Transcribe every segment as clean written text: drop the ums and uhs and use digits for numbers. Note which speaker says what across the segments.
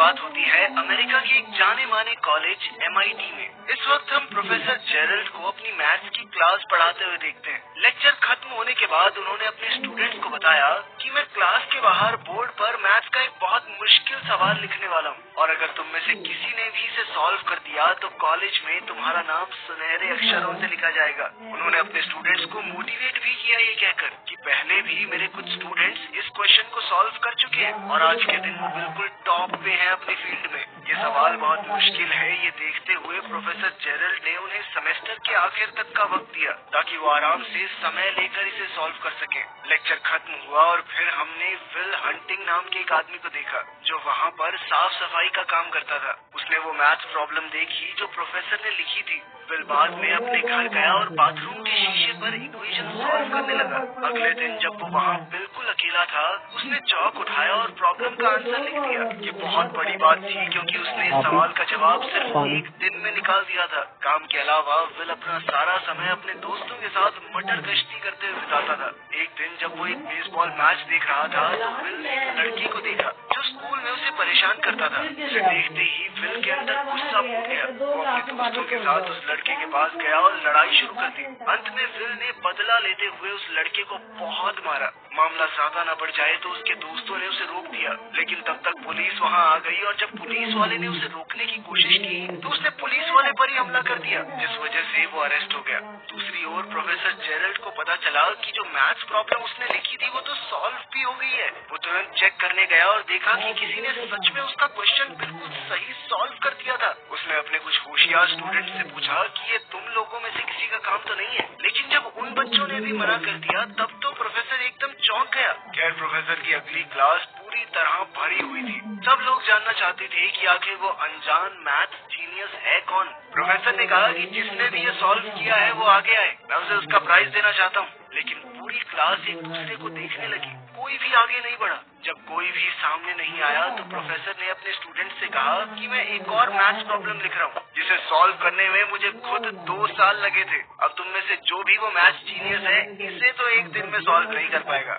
Speaker 1: बात होती है अमेरिका के एक जाने माने कॉलेज MIT में। इस वक्त हम प्रोफेसर जेरल्ड को अपनी मैथ्स की क्लास पढ़ाते हुए देखते हैं। लेक्चर खत्म होने के बाद उन्होंने अपने स्टूडेंट्स को बताया कि मैं क्लास के बाहर बोर्ड पर मैथ्स का एक बहुत मुश्किल सवाल लिखने वाला हूँ, और अगर तुम में से किसी ने भी इसे सॉल्व कर दिया तो कॉलेज में तुम्हारा नाम सुनहरे अक्षरों से लिखा जाएगा। उन्होंने अपने स्टूडेंट्स को मोटिवेट भी किया ये कहकर कि पहले भी मेरे कुछ स्टूडेंट्स इस क्वेश्चन को सॉल्व कर चुके हैं और आज के दिन वो बिल्कुल टॉप पे हैं अपनी फील्ड में। ये सवाल बहुत मुश्किल है, ये देखते हुए प्रोफेसर जेरल्ड ने उन्हें सेमेस्टर के आखिर तक का वक्त दिया ताकि वो आराम से समय लेकर इसे सॉल्व कर सके। लेक्चर खत्म हुआ और फिर हमने विल हंटिंग नाम के एक आदमी को देखा जो वहाँ पर साफ सफाई का काम करता था। उसने वो मैथ प्रॉब्लम देखी जो प्रोफेसर ने लिखी थी। विल बाद में अपने घर गया और बाथरूम के शीशे पर इक्वेशन सॉल्व करने लगा। अगले दिन जब वो वहाँ बिल्कुल अकेला था, उसने चौक उठाया और प्रॉब्लम का आंसर लिख दिया। ये बहुत बड़ी बात थी क्योंकि उसने इस सवाल का जवाब सिर्फ एक दिन में निकाल दिया था। काम के अलावा विल अपना सारा समय अपने दोस्तों के साथ मटर गश्ती करते हुए बिताता था। एक दिन जब वो एक बेसबॉल मैच देख रहा था तो विल ने एक लड़की को देखा जो स्कूल में उसे परेशान करता था। उसे देखते ही विल के अंदर गुस्सा फूट गया। वो अपने दोस्तों के साथ उस लड़के के पास गया और लड़ाई शुरू कर दी। अंत में विल ने बदला लेते हुए उस लड़के को बहुत मारा। मामला ज्यादा न बढ़ जाए तो उसके दोस्तों ने उसे रोक दिया, लेकिन तब तक पुलिस वहाँ आ गई और जब पुलिस वाले ने उसे रोकने की कोशिश की तो उसने पुलिस वाले पर ही हमला कर दिया, जिस वजह से वो अरेस्ट हो गया। दूसरी ओर प्रोफेसर जेरल्ड को पता चला कि जो मैथ्स प्रॉब्लम उसने लिखी थी वो तो सॉल्व भी हो गई है। वो तुरंत चेक करने गया और देखा कि किसी ने सच में उसका क्वेश्चन बिल्कुल सही सॉल्व कर दिया था। उसने अपने कुछ होशियार स्टूडेंट से पूछा कि ये तुम लोगों में से किसी का काम तो नहीं है, लेकिन जब उन बच्चों ने भी मना कर दिया तब तो प्रोफेसर एकदम चौंक गया। खैर प्रोफेसर की अगली क्लास पूरी तरह भरी हुई थी। सब लोग जानना चाहते थे कि आखिर वो अनजान मैथ जीनियस है कौन। प्रोफेसर ने कहा कि जिसने भी ये सॉल्व किया है वो आगे आए, मैं उसे उसका प्राइज देना चाहता हूँ। लेकिन पूरी क्लास एक दूसरे को देखने लगी, कोई भी आगे नहीं बढ़ा। जब कोई भी सामने नहीं आया तो प्रोफेसर ने अपने स्टूडेंट से कहा कि मैं एक और मैथ्स प्रॉब्लम लिख रहा हूँ जिसे सॉल्व करने में मुझे खुद 2 साल लगे थे। अब तुम में से जो भी वो मैथ्स जीनियस है इसे तो एक दिन में सॉल्व नहीं कर पाएगा।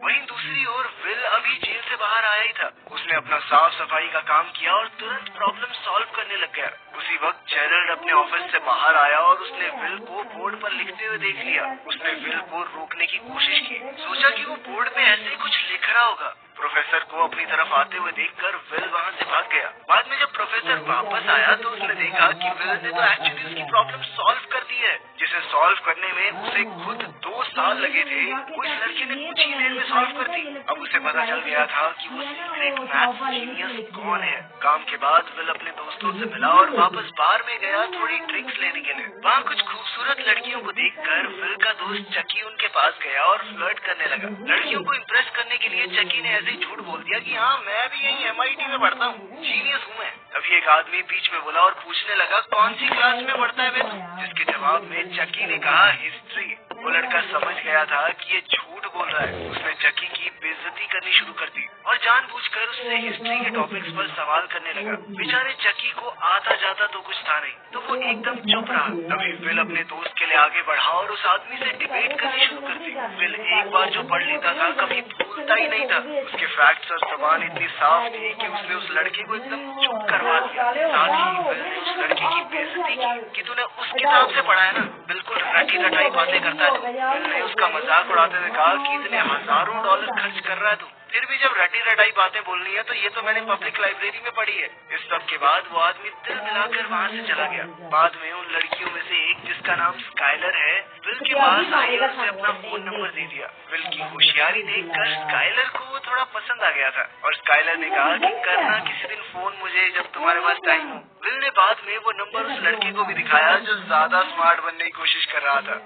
Speaker 1: वहीं दूसरी ओर विल अभी जेल से बाहर आया ही था। उसने अपना साफ सफाई का काम किया और तुरंत प्रॉब्लम सॉल्व करने लग गया। उसी वक्त जेरल्ड अपने ऑफिस से बाहर आया और उसने विल को बोर्ड पर लिखते हुए देख लिया। उसने विल को रोकने की कोशिश की, सोचा कि वो बोर्ड पे ऐसे ही कुछ लिख रहा होगा। प्रोफेसर को अपनी तरफ आते हुए देखकर विल वहाँ से भाग गया। बाद में जब प्रोफेसर वापस आया तो उसने देखा कि विल ने तो एक्चुअली उसकी प्रॉब्लम सॉल्व कर दी है, जिसे सॉल्व करने में उसे खुद 2 साल लगे थे। वो इस लड़के ने कुछ ही देर में सॉल्व कर दी। अब उसे पता चल गया था कि वो सीक्रेट मैथ्स जीनियस कौन है। काम के बाद विल अपने दोस्तों से मिला और वापस बार में गया थोड़ी ड्रिंक्स लेने के लिए। वहाँ कुछ खूबसूरत लड़कियों को देखकर विल का दोस्त चकी उनके पास गया और फ्लर्ट करने लगा। लड़कियों को इम्प्रेस करने के लिए चकी ने ऐसे ही झूठ बोल दिया कि हाँ मैं भी यही MIT में पढ़ता हूँ, जीनियस हूँ मैं। तभी एक आदमी बीच में बोला और पूछने लगा कौन सी क्लास में पढ़ता है तू, जिसके जवाब में चकी ने कहा हिस्ट्री। वो लड़का समझ गया था कि ये झूठ बोल रहा है। उसने चकी की बेइज्जती करनी शुरू कर दी और जानबूझकर उससे हिस्ट्री के टॉपिक्स पर सवाल करने लगा। बेचारे चकी को आता जाता तो कुछ था नहीं, तो वो एकदम चुप रहा। तभी विल अपने दोस्त के लिए आगे बढ़ा और उस आदमी से डिबेट करनी शुरू कर दी। विल एक बार जो पढ़ लेता था कभी भूलता ही नहीं था। उसके फैक्ट्स और जबान इतनी साफ थी कि उसने उस लड़के को एकदम चुप करवा दिया। साथ ही विल ने उस लड़के की बेइज्जती की कि तूने उस किताब से पढ़ा है ना, बिल्कुल रटी रटाई बातें करता है तू। विल ने उसका मजाक उड़ाते हुए कहा कि इतने हजारों डॉलर खर्च कर रहा है तू, फिर भी जब रटी रटाई बातें बोलनी है तो ये तो मैंने पब्लिक लाइब्रेरी में पढ़ी है। इस सब के बाद वो आदमी दिल मिलाकर वहाँ से चला गया। बाद में उन लड़कियों में से एक जिसका नाम स्काइलर है विल के पास आई और उसे अपना फोन नंबर दे दिया। विल की होशियारी देखकर स्काइलर को वो थोड़ा पसंद आ गया था और स्काइलर ने कहा कि करना किसी दिन फोन मुझे जब तुम्हारे पास टाइम हो। विल ने बाद में वो नंबर उस लड़के को भी दिखाया जो ज्यादा स्मार्ट बनने की कोशिश कर रहा था।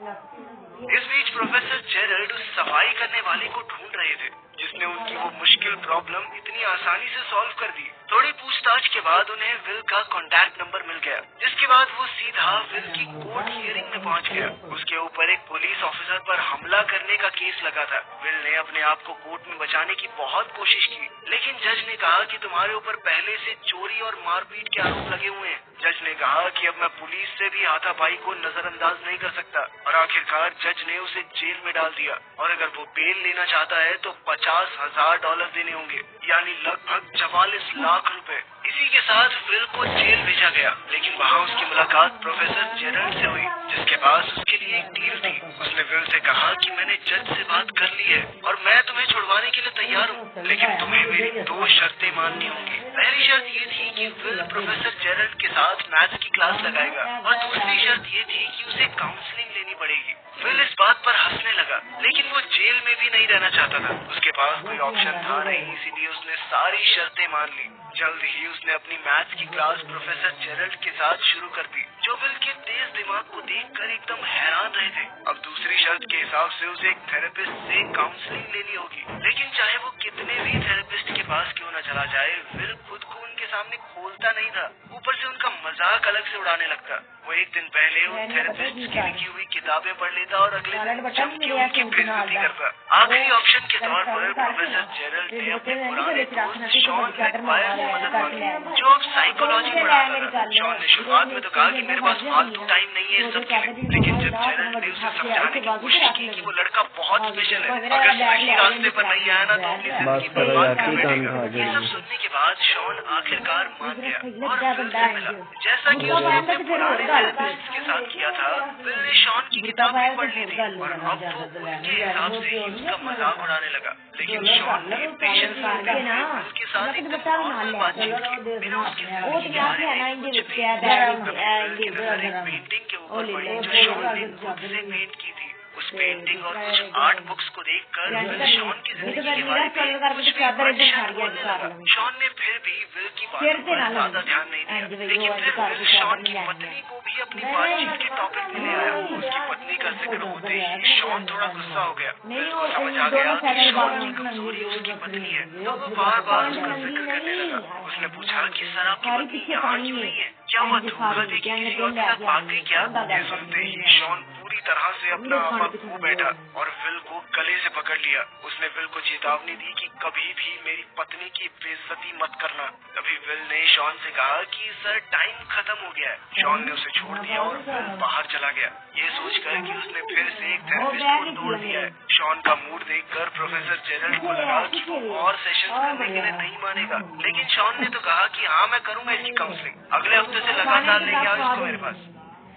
Speaker 1: इस बीच प्रोफेसर जेरल्ड उस सफाई करने वाले को ढूंढ रहे थे जिसने उनकी वो मुश्किल प्रॉब्लम इतनी आसानी से सॉल्व कर दी। थोड़ी पूछताछ के बाद उन्हें विल का कॉन्टैक्ट नंबर मिल गया, जिसके बाद वो सीधा विल की कोर्ट हियरिंग में पहुंच गया। उसके ऊपर एक पुलिस ऑफिसर पर हमला करने का केस लगा था। विल ने अपने आप को कोर्ट में बचाने की बहुत कोशिश की, लेकिन जज ने कहा कि तुम्हारे ऊपर पहले से चोरी और मारपीट के आरोप लगे हुए हैं। जज ने कहा कि अब मैं पुलिस से भी हाथापाई को नजरअंदाज नहीं कर सकता और आखिरकार जज ने उसे जेल में डाल दिया और अगर वो बेल लेना चाहता है तो $50,000 देने होंगे। यानी लगभग 44 लाख रुपए। इसी के साथ विल को जेल भेजा गया, लेकिन वहाँ उसकी मुलाकात प्रोफेसर जेरल्ड से हुई, जिसके पास उसके लिए एक डील थी। उसने विल से कहा कि मैंने जज से बात कर ली है और मैं तुम्हें छुड़वाने के लिए तैयार हूँ, लेकिन तुम्हें मेरी 2 शर्तें माननी होंगी। पहली शर्त ये थी कि विल प्रोफेसर जेरल्ड के साथ मैथ्स की क्लास लगाएगा और दूसरी शर्त ये थी कि उसे काउंसलिंग लेनी पड़ेगी। विल इस बात पर हंसने लगा, लेकिन वो जेल में भी नहीं रहना चाहता था। उसके पास कोई ऑप्शन था नहीं, इसीलिए उसने सारी शर्तें मान ली। जल्द ही उसने अपनी मैथ्स की क्लास प्रोफेसर जेरल्ड के साथ शुरू कर दी, जो विल के तेज दिमाग को देखकर एकदम हैरान रहे थे। अब दूसरी शर्त के हिसाब से उसे एक थेरेपिस्ट से काउंसलिंग लेनी होगी, लेकिन चाहे वो कितने भी थेरेपिस्ट के पास क्यों न चला जाए, विल खुद को उनके सामने खोलता नहीं था। ऊपर से उनका मजाक अलग से उड़ाने लगता। वो एक दिन पहले उन थेरेपिस्ट की लिखी हुई किताबें पढ़ लेता और अगले दिन जम के उनकी बेइज्जती करता। आखिरी ऑप्शन के तौर पर प्रोफेसर जेरल्ड ने अपने पुराने दोस्त शॉन मैकवायर से मदद मांगी, जो अब साइकोलॉजी पढ़ाता था। शॉन ने शुरुआत में तो कहा कि मेरे पास फालतू टाइम नहीं है इस सब के लिए, लेकिन जब जेरल्ड ने उसे समझाने की कोशिश की कि वो लड़का बहुत स्पेशल है, अगर सही रास्ते पर नहीं आया ना तो अपनी जिंदगी बर्बाद कर बैठेगा। ये सब सुनने के बाद शॉन आखिरकार मान गया और विल से मिला। जैसा कि उसने अपने पुराने थेरेपिस्ट के साथ किया था, विल ने शॉन की किताब भी पढ़ ली थी और अब वो उनके हिसाब से ही उसका मजाक उड़ाने लगा। लेकिन शॉन ने पेशेंस विल के साथ एकदम नॉर्मल बातचीत की, बिना उसकी जिंदगी के बारे में कुछ भी। विल की नजर एक पेंटिंग के ऊपर पड़ी जो शॉन ने खुद से पेंट की थी। उस पेंटिंग और कुछ आर्ट बुक्स को देखकर विल शॉन की जिंदगी के बारे में कुछ भी वर्णन बोलने लगा। शॉन ने फिर भी विल की बातों पर ज्यादा ध्यान नहीं दिया, लेकिन फिर विल शॉन की पत्नी को भी अपनी बातचीत के टॉपिक में ले आया। उसकी पत्नी का जिक्र होते ही शॉन थोड़ा गुस्सा हो गया। विल को समझ आ गया कि शॉन की कमजोरी उसकी पत्नी है, तो वो बार बार उसका जिक्र करने लगा। उसने पूछा कि सर आपकी पत्नी यहाँ क्यों नहीं है, क्या वो धोखा दे के किसी और के साथ भाग गई क्या? ये सुनते ही शॉन पूरी तरह से अपना आपा खो बैठा और विल को गले से पकड़ लिया। उसने विल को चेतावनी दी कि कभी भी मेरी पत्नी की बेइज्जती मत करना। तभी विल ने शॉन से कहा कि सर टाइम खत्म हो गया है। शॉन ने उसे छोड़ दिया और विल बाहर चला गया, ये सोचकर कि उसने फिर से एक थेरेपिस्ट को तोड़ दिया है। शॉन का मूड देखकर प्रोफेसर जेरल्ड को लगा कि वो और सेशन करने के लिए नहीं मानेगा, लेकिन शॉन ने तो कहा कि हाँ मैं करूंगा इसकी काउंसलिंग, अगले हफ्ते से लगातार लेके आओ इसको मेरे पास।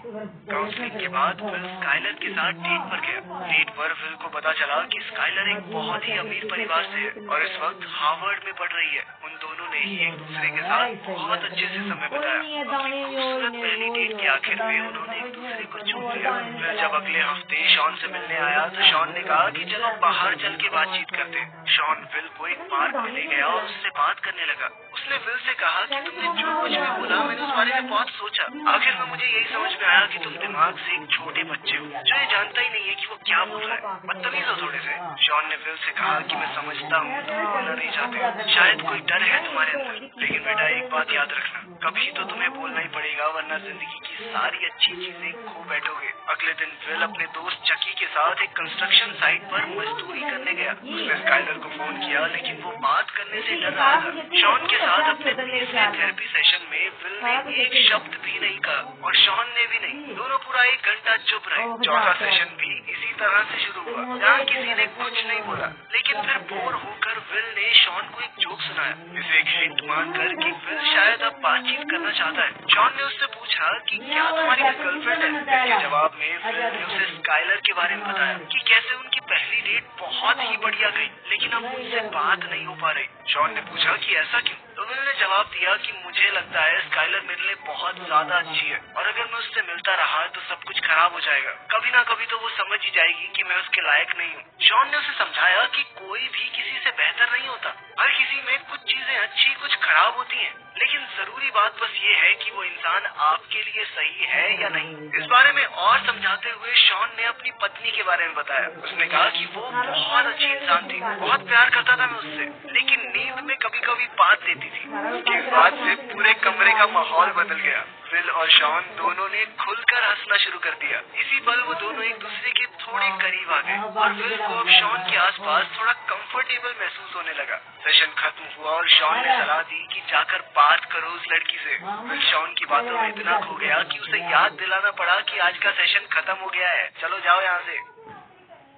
Speaker 1: काउंसलिंग के बाद विल स्काइलर के साथ डेट पर गया। डेट पर विल को पता चला कि स्काइलर एक बहुत ही अमीर परिवार से है और इस वक्त हार्वर्ड में पढ़ रही है। उन दोनों ने ही एक दूसरे के साथ बहुत अच्छे से समय बिताया। अपनी खूबसूरत पहली डेट के आखिर में उन्होंने एक दूसरे को चूम लिया। फिर जब अगले हफ्ते शॉन से मिलने आया तो शॉन ने कहा कि चलो बाहर चल के बातचीत करते। शॉन विल को एक पार्क में ले गया और उससे बात करने लगा। उसने विल से कहा कि तुमने जो कुछ भी बोला मैंने उस बारे में बहुत सोचा। आखिर में मुझे यही समझ में आया कि तुम दिमाग से एक छोटे बच्चे हो जो ये जानता ही नहीं है कि वो क्या बोल रहा है। बदतमीज हो थोड़े से। शॉन ने विल से कहा कि मैं समझता हूँ तुम बोलना नहीं चाहते, शायद कोई डर है तुम्हारे अंदर, लेकिन बेटा एक बात याद रखना, कभी तो तुम्हें बोलना ही पड़ेगा वरना जिंदगी की सारी अच्छी चीजें खो बैठोगे। अगले दिन विल अपने दोस्त चकी के साथ एक कंस्ट्रक्शन साइट पर मजदूरी करने गया। उसने स्काइलर को फोन किया, लेकिन वो बात करने से डर रहा था। शॉन के साथ अपने तीसरे थेरेपी सेशन में विल ने एक शब्द भी नहीं कहा और शॉन ने भी नहीं। दोनों पूरा 1 घंटा चुप रहे। चौथा सेशन भी इसी तरह से शुरू हुआ, जहाँ किसी ने कुछ नहीं बोला, लेकिन फिर बोर होकर विल ने शॉन को एक जोक सुनाया, इसे एक हिंट मानकर कि विल शायद अब बातचीत करना चाहता है। शॉन ने उससे पूछा कि क्या तुम्हारी कोई गर्लफ्रेंड है? इसके जवाब में विल ने उसे स्काइलर के बारे में बताया कि कैसे उनकी पहली डेट बहुत ही बढ़िया गई, लेकिन अब उनसे बात नहीं हो पा रही। शॉन ने पूछा कि ऐसा क्यों? तो विल ने जवाब दिया कि मुझे लगता है स्काइलर मेरे लिए बहुत ज्यादा अच्छी है और अगर मैं उससे मिलता रहा तो सब कुछ खराब हो जाएगा। कभी ना कभी तो वो समझ ही जाएगी कि मैं उसके लायक नहीं हूँ। शॉन ने उसे समझाया कि कोई भी किसी से बेहतर नहीं होता, हर किसी में कुछ चीजें अच्छी कुछ खराब होती हैं, लेकिन जरूरी बात बस ये है कि वो इंसान आपके लिए सही है या नहीं। इस बारे में और समझाते हुए शॉन ने अपनी पत्नी के बारे में बताया। उसने कहा कि वो बहुत अच्छी इंसान थी, बहुत प्यार करता था मैं उससे, लेकिन नींद में कभी कभी बात देती थी। उसकी इस बात से पूरे कमरे का माहौल बदल गया। विल और शॉन दोनों ने खुलकर हंसना शुरू कर दिया। इसी पल वो दोनों एक दूसरे के थोड़े करीब आ गए और विल को अब शॉन के आसपास थोड़ा कंफर्टेबल महसूस होने लगा। सेशन खत्म हुआ और शॉन ने सलाह दी कि जाकर बात करो उस लड़की से। विल शॉन की बातों में इतना खो गया कि उसे याद दिलाना पड़ा कि आज का सेशन खत्म हो गया है, चलो जाओ यहाँ से।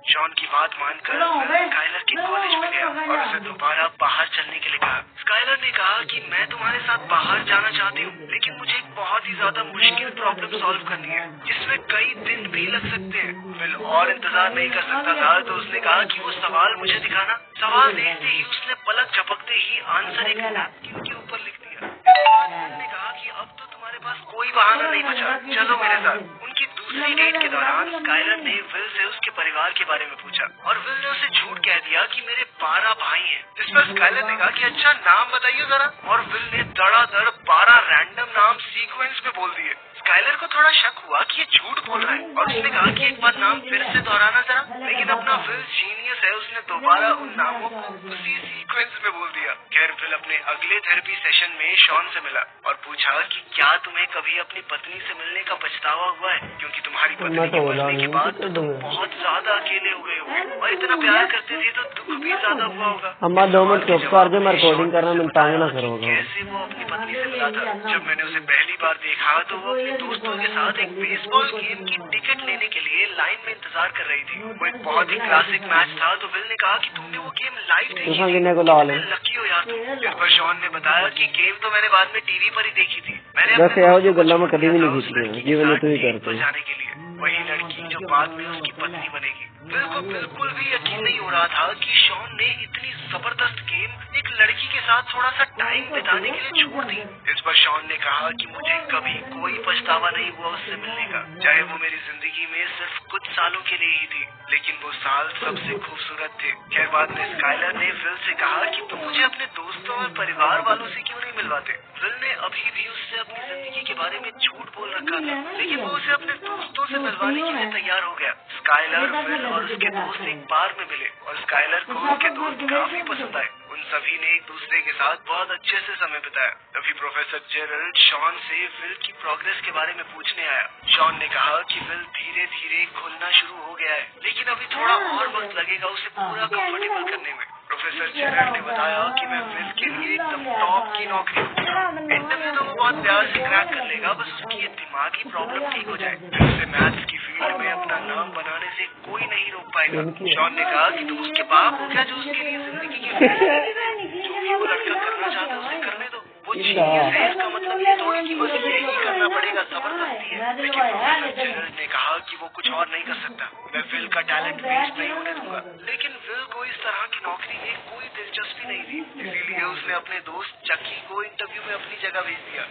Speaker 1: शॉन की बात मानकर विल स्काइलर के कॉलेज में गया और उसे दोबारा बाहर चलने के लिए कहा। स्काइलर ने कहा कि मैं तुम्हारे साथ बाहर जाना चाहती हूँ, लेकिन मुझे एक बहुत ही ज्यादा मुश्किल प्रॉब्लम सॉल्व करनी है जिसमें कई दिन भी लग सकते हैं। विल और इंतजार नहीं कर सकता था तो उसने कहा कि वो सवाल मुझे दिखाना। सवाल देखते ही उसने पलक झपकते ही आंसर एक नैपकिन के ऊपर लिख दिया। उसने कहा कि अब तो तुम्हारे पास कोई बहाना नहीं बचा, चलो मेरे साथ। उनकी दूसरी डेट के दौरान स्काइलर ने विल से उसके परिवार के बारे में पूछा और विल ने उसे झूठ कह दिया कि मेरे 12 भाई हैं। इस पर स्काइलर ने कहा कि अच्छा नाम बताइए जरा, और विल ने धड़ाधड़ 12 रैंडम नाम सीक्वेंस में बोल दिए। स्काइलर को थोड़ा शक हुआ कि ये झूठ बोल रहा है और उसने कहा कि एक बार नाम फिर से दोहराना जरा, लेकिन अपना विल जीनियस है, उसने दोबारा उन नामों को उसी सीक्वेंस में बोल दिया। खैर विल अपने अगले थेरेपी सेशन में शॉन से मिला और पूछा कि क्या तुम्हें कभी अपनी पत्नी से मिलने का पछतावा हुआ है, क्योंकि तुम्हारी पत्नी के मरने के बाद तो तुम बहुत ज्यादा अकेले हो गए होगे और इतना प्यार करते थे तो दुख भी ज्यादा हुआ होगा।
Speaker 2: अम्मा 2 मिनट चुप कर दे, मैं रिकॉर्डिंग कर रहा हूँ, तंग ना करो।
Speaker 1: कैसे वो अपनी पत्नी से मिला था। जब मैंने उसे पहली बार देखा तो वो अपने दोस्तों के साथ एक बेसबॉल गेम की टिकट लेने के लिए लाइन में इंतजार कर रही थी। वो एक बहुत ही क्लासिक मैच था तो विल ने कहा कि तुमने वो गेम लाइव देखी थी, कितने लकी हो यार तुम। इस पर शॉन ने बताया कि गेम तो मैंने बाद में टीवी पर ही देखी थी। मैंने जाने के लिए वही लड़की जो बाद में उसकी पत्नी बनेगी। विल को बिल्कुल भी यकीन नहीं हो रहा था कि शॉन ने इतनी जबरदस्त गेम एक लड़की के साथ थोड़ा सा टाइम बिताने के लिए छोड़ दी। इस पर शॉन ने कहा कि मुझे कभी कोई पछतावा नहीं हुआ उससे मिलने का, चाहे वो मेरी जिंदगी में सिर्फ कुछ सालों के लिए ही थी, लेकिन वो साल सबसे खूबसूरत थे। खैर बाद में स्काइलर ने विल से कहा कि तुम मुझे अपने दोस्तों और परिवार वालों से क्यों नहीं मिलवाते। विल ने अभी भी उससे अपनी जिंदगी के बारे में झूठ बोल रखा था, लेकिन वो उसे अपने दोस्तों से मिलवाने के लिए तैयार हो गया। स्काइलर, विल और उसके दोस्त एक बार में मिले और स्काइलर को उनके दोस्त काफी पसंद आए। उन सभी ने एक दूसरे के साथ बहुत अच्छे से समय बिताया। तभी प्रोफेसर जेरल्ड शॉन से विल की प्रोग्रेस के बारे में पूछने आया। शॉन ने कहा कि विल धीरे धीरे खुलना शुरू हो गया है, लेकिन अभी थोड़ा और वक्त लगेगा उसे पूरा कंफर्टेबल करने में। प्रोफेसर जेरल्ड ने बताया कि मैं विल के लिए एकदम टॉप की नौकरी ढूंढूंगा। इंटरव्यू तो वो बहुत प्यार से क्रैक कर लेगा, बस उसकी ये दिमागी प्रॉब्लम ठीक हो जाए। उसे मैथ्स की फील्ड में अपना नाम बनाने से कोई नहीं रोक पाएगा। शॉन ने कहा कि तुम उसके बाप हो क्या जो उसके लिए जिंदगी की जो भी वो लड़का करना चाहता है उसे करने दो। वो जीनियस है, इसका मतलब ये थोड़ी कि बस यही करना पड़ेगा, जबरदस्ती है। लेकिन प्रोफेसर जेरल्ड ने कहा कि वो कुछ और नहीं कर सकता। मैं विल का टैलेंट वेस्ट नहीं होने दूंगा। लेकिन विल को इस तरह की नौकरी में कोई दिलचस्पी नहीं थी, इसीलिए उसने अपने दोस्त चक्की को इंटरव्यू में अपनी जगह भेज दिया।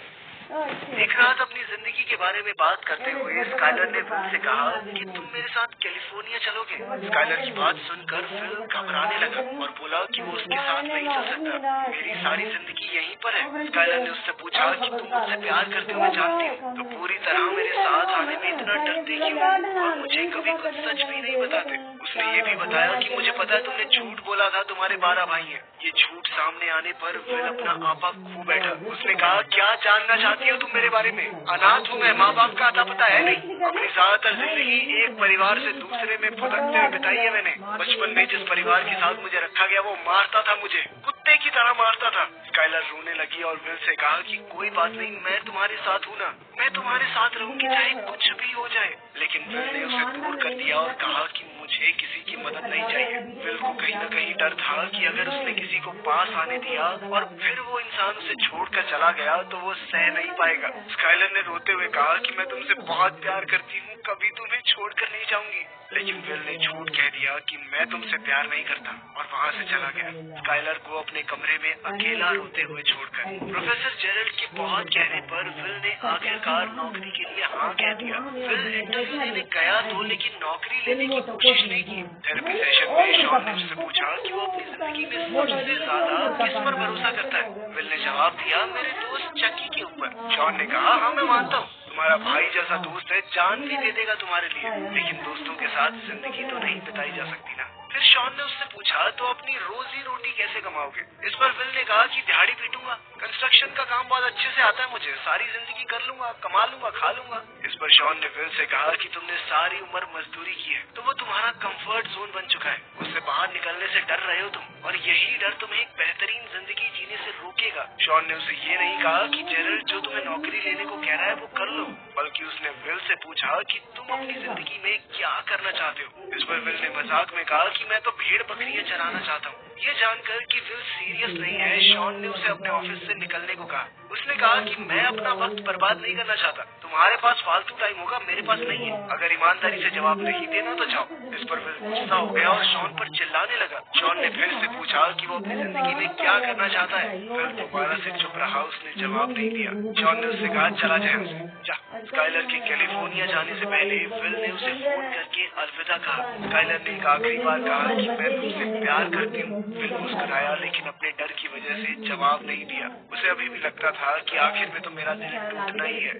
Speaker 1: एक रात अपनी जिंदगी के बारे में बात करते हुए स्काइलर ने विल से कहा कि तुम मेरे साथ कैलिफोर्निया चलोगे। स्काइलर की बात सुनकर विल घबराने लगा और बोला कि वो उसके साथ नहीं चल सकता, मेरी सारी जिंदगी यहीं पर है। स्काइलर ने उससे पूछा कि तुम मुझसे प्यार करते हुए जानती हो तो पूरी तरह मेरे साथ आने में इतना डरते क्यों और मुझे कभी कुछ सच भी नहीं बताते। उसने ये भी बताया कि मुझे पता है तुमने झूठ बोला था, तुम्हारे 12 भाई हैं। ये झूठ सामने आने पर विल अपना आपा खो बैठा। उसने कहा क्या जानना चाहती हो तुम मेरे बारे में? अनाथ हूँ मैं, माँ बाप का आता पता है नहीं। अपनी ज्यादातर जिंदगी एक परिवार से दूसरे में फुदकते हुए बिताई है मैंने। बचपन में जिस परिवार के साथ मुझे रखा गया वो मारता था मुझे, कुत्ते की तरह मारता था। स्काइलर रोने लगी और विल से कहा कि कोई बात नहीं, मैं तुम्हारे साथ हूँ ना, मैं तुम्हारे साथ रहूंगी चाहे कुछ भी हो जाए। लेकिन विल ने उसे दूर कर दिया और कहा कि मुझे किसी की मदद नहीं चाहिए। विल को कहीं न कहीं डर था कि अगर उसने किसी को पास आने दिया और फिर वो इंसान उसे छोड़कर चला गया तो वो सह नहीं पाएगा। स्काइलर ने रोते हुए कहा कि मैं तुमसे बहुत प्यार करती हूँ, कभी तुम्हें छोड़कर नहीं जाऊंगी। लेकिन विल ने झूठ कह दिया कि मैं तुमसे प्यार नहीं करता और वहाँ से चला गया। स्काइलर को अपने कमरे में अकेला रोते हुए छोड़कर। प्रोफेसर जेरल्ड के बहुत कहने पर विल ने आखिरकार नौकरी के लिए हाँ कह दिया। विल इंटरव्यू देने गया तो लेकिन नौकरी लेने की कोशिश नहीं की। थेरेपी सेशन में शॉन ने उससे पूछा कि वो अपनी जिंदगी में सबसे ज्यादा किस पर भरोसा करता है। विल ने जवाब दिया मेरे दोस्त चक्की के ऊपर। शॉन ने कहा हाँ मैं मानता हूँ, तुम्हारा भाई जैसा दोस्त है, जान भी दे देगा तुम्हारे लिए, लेकिन दोस्तों के साथ जिंदगी तो नहीं बिताई जा सकती ना। फिर शॉन ने उससे पूछा, तो अपनी रोजी रोटी कैसे कमाओगे? इस पर विल ने कहा कि दिहाड़ी पीटूंगा, कंस्ट्रक्शन का काम बहुत अच्छे से आता है मुझे, सारी जिंदगी कर लूंगा, कमा लूंगा, खा लूंगा। इस पर शॉन ने विल से कहा कि तुमने सारी उम्र मजदूरी की है, तो वो तुम्हारा कंफर्ट जोन बन चुका है, उससे बाहर निकलने से डर रहे हो तुम, और यही डर तुम्हें एक बेहतरीन जिंदगी जीने से रोकेगा। शॉन ने उसे ये नहीं कहा कि जेरल्ड जो तुम्हें नौकरी लेने को कह रहा है वो कर लो, बल्कि उसने विल से पूछा कि तुम अपनी जिंदगी में क्या करना चाहते हो। इस पर विल ने मजाक में कहा कि मैं तो भेड़ बकरियां चराना चाहता हूँ। ये जानकर कि विल सीरियस नहीं है, शॉन ने उसे अपने ऑफिस से निकलने को कहा। उसने कहा कि मैं अपना वक्त बर्बाद नहीं करना चाहता, तुम्हारे पास फालतू टाइम होगा, मेरे पास नहीं है, अगर ईमानदारी से जवाब नहीं देना तो जाओ। इस पर विल गुस्सा हो गया और शॉन पर चिल्लाने लगा। शॉन ने फिर से पूछा कि वो अपनी जिंदगी में क्या करना चाहता है। विल दोबारा से चुप रहा, उसने जवाब नहीं दिया। शॉन ने उससे कहा, चला जाए हमसे, जा। स्काइलर के कैलिफोर्निया जाने से पहले विल ने उसे फोन करके अलविदा कहा। स्काइलर ने एक आखिरी बार कहा कि मैं तुमसे प्यार करती हूँ। विल मुस्कुराया, लेकिन अपने डर की वजह से जवाब नहीं दिया। उसे अभी भी लगता था कि आखिर में तो मेरा दिल टूटना ही है।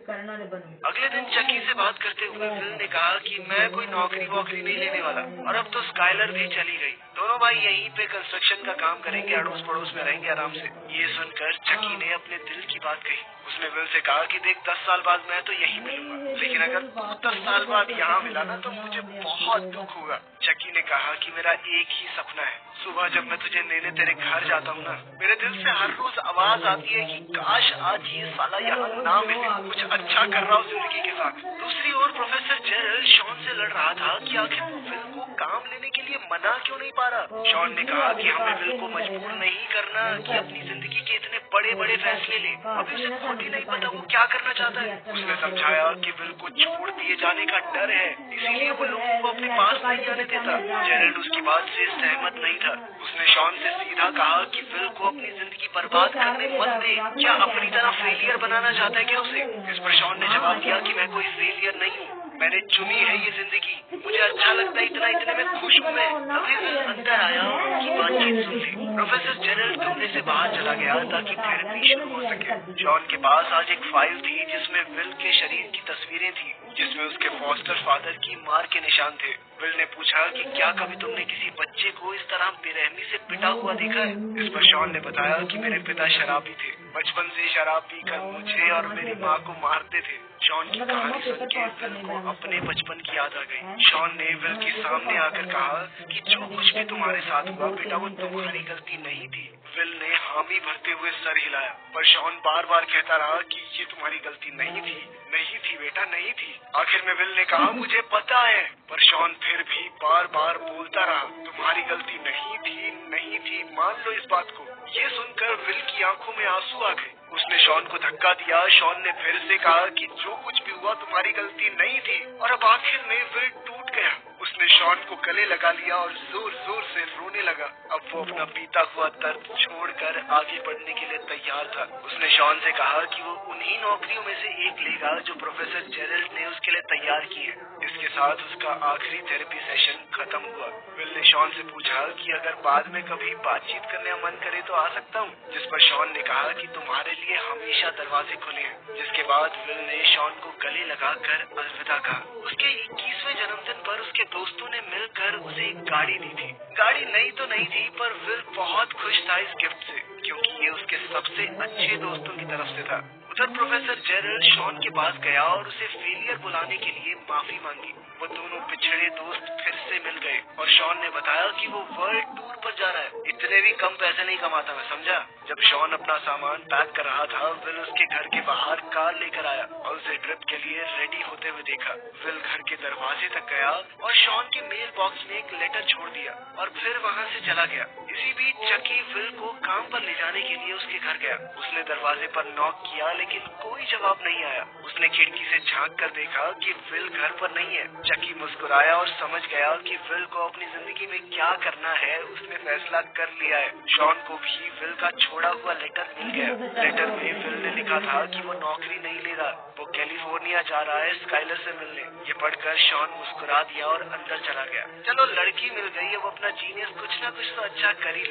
Speaker 1: अगले दिन चकी से बात करते हुए विल ने कहा कि मैं कोई नौकरी वोकरी नहीं लेने वाला, और अब तो स्काइलर भी चली गई, दोनों भाई यहीं पे कंस्ट्रक्शन का काम करेंगे, अड़ोस पड़ोस में रहेंगे आराम से। ये सुनकर चकी ने अपने दिल की बात कही। उसने विल से कहा कि देख, 10 साल बाद मैं तो यहीं मिलूंगा, लेकिन अगर तू 10 साल बाद यहाँ मिला ना तो मुझे बहुत दुख होगा। चकी ने कहा कि मेरा एक ही सपना है, सुबह जब मैं तुझे लेने तेरे घर जाता हूँ ना, मेरे दिल से हर रोज आवाज आती है कि काश आज ये साला यहाँ ना मिले, कुछ अच्छा कर रहा हूँ जिंदगी के साथ। दूसरी ओर प्रोफेसर जेरल्ड शॉन से लड़ रहा था कि आखिर वो विल को काम लेने के लिए मना क्यों नहीं पा रहा। शॉन ने कहा कि हमें विल को मजबूर नहीं करना कि अपनी जिंदगी के इतने बड़े बड़े फैसले ले, अभी उसे खुद ही नहीं पता वो क्या करना चाहता है। उसने समझाया कि विल को छोड़ दिए जाने का डर है, इसीलिए वो लोगों को अपने पास नहीं आने देता। जेरल्ड उसकी बात से सहमत नहीं था। उसने शॉन से सीधा कहा कि विल को अपनी जिंदगी बर्बाद करने मत दे, क्या अपनी तरह फेलियर बनाना चाहता है क्या उसे? इस पर शॉन ने जवाब दिया कि मैं कोई फेलियर नहीं हूँ, मैंने चुनी है ये जिंदगी, मुझे अच्छा लगता है, इतने में खुश हूँ मैं। तभी विल अंदर आया और उनकी बातचीत सुन ली। प्रोफेसर जेरल्ड कमरे से बाहर चला गया ताकि थेरेपी शुरू हो सके। शॉन के पास आज एक फाइल थी जिसमें विल के शरीर की तस्वीरें थी, जिसमें उसके फॉस्टर फादर की मार के निशान थे। विल ने पूछा कि क्या कभी तुमने किसी बच्चे को इस तरह बेरहमी से पिटा हुआ देखा है? इस पर शॉन ने बताया कि मेरे पिता शराबी थे, बचपन से शराब पीकर मुझे और मेरी माँ को मारते थे। शॉन की कहानी सुन के विल को अपने बचपन की याद आ गई। शॉन ने विल के सामने आकर कहा कि जो कुछ भी तुम्हारे साथ हुआ बेटा वो तुम्हारी गलती नहीं थी। विल ने हामी भरते हुए सर हिलाया, पर शॉन बार बार कहता रहा कि ये तुम्हारी गलती नहीं थी, नहीं थी बेटा, नहीं थी। आखिर में विल ने कहा मुझे पता है, पर शॉन फिर भी बार बार बोलता रहा तुम्हारी गलती नहीं थी, नहीं थी, मान लो इस बात को। ये सुनकर विल की आंखों में आंसू आ गए। उसने शॉन को धक्का दिया। शॉन ने फिर से कहा कि जो कुछ भी हुआ तुम्हारी गलती नहीं थी, और अब आखिर में विल टूट गया। उसने शॉन को गले लगा लिया और जोर जोर से रोने लगा। अब वो अपना बीता हुआ दर्द छोड़कर आगे बढ़ने के लिए तैयार था। उसने शॉन से कहा कि वो उन्हीं नौकरियों में से एक लेगा जो प्रोफेसर जेरल्ड ने उसके लिए तैयार की है। इसके साथ उसका आखिरी थेरेपी सेशन खत्म हुआ। विल ने शॉन से पूछा कि अगर बाद में कभी बातचीत करने का मन करे तो आ सकता हूँ, जिस पर शॉन ने कहा कि तुम्हारे लिए हमेशा दरवाजे खुले हैं। जिसके बाद विल ने शॉन को गले लगाकर अलविदा कहा। उसके 21वें जन्मदिन पर उसके दोस्तों ने मिलकर उसे एक गाड़ी दी थी। गाड़ी नई तो नहीं थी, पर विल बहुत खुश था इस गिफ्ट से, क्योंकि ये उसके सबसे अच्छे दोस्तों की तरफ से था। उधर प्रोफेसर जेरल्ड शॉन के पास गया और उसे फेलियर बुलाने के लिए माफी मांगी। वो दोनों पिछड़े दोस्त फिर से मिल गए और शॉन ने बताया कि वो वर्ल्ड टूर पर जा रहा है। इतने भी कम पैसे नहीं कमाता मैं, समझा। जब शॉन अपना सामान पैक कर रहा था, विल उसके घर के बाहर कार लेकर आया और उसे ट्रिप के लिए रेडी होते हुए देखा। विल घर के दरवाजे तक गया और शॉन के मेल बॉक्स में एक लेटर छोड़ दिया और फिर वहाँ से चला गया। इसी बीच चकी विल को काम पर ले जाने के लिए उसके घर गया। उसने दरवाजे पर नॉक किया, लेकिन कोई जवाब नहीं आया। उसने खिड़की से झांक कर देखा कि विल घर पर नहीं है। चकी मुस्कुराया और समझ गया कि विल को अपनी जिंदगी में क्या करना है उसने फैसला कर लिया है। शॉन को भी विल का छोड़ा हुआ लेटर मिल गया। लेटर में विल ने लिखा था कि वो नौकरी नहीं ले रहा, वो कैलिफोर्निया जा रहा है स्काइलर से मिलने। ये पढ़कर शॉन मुस्कुरा दिया और अंदर चला गया। चलो लड़की मिल गई, अब अपना जीनियस कुछ ना कुछ तो अच्छा कर ही ले।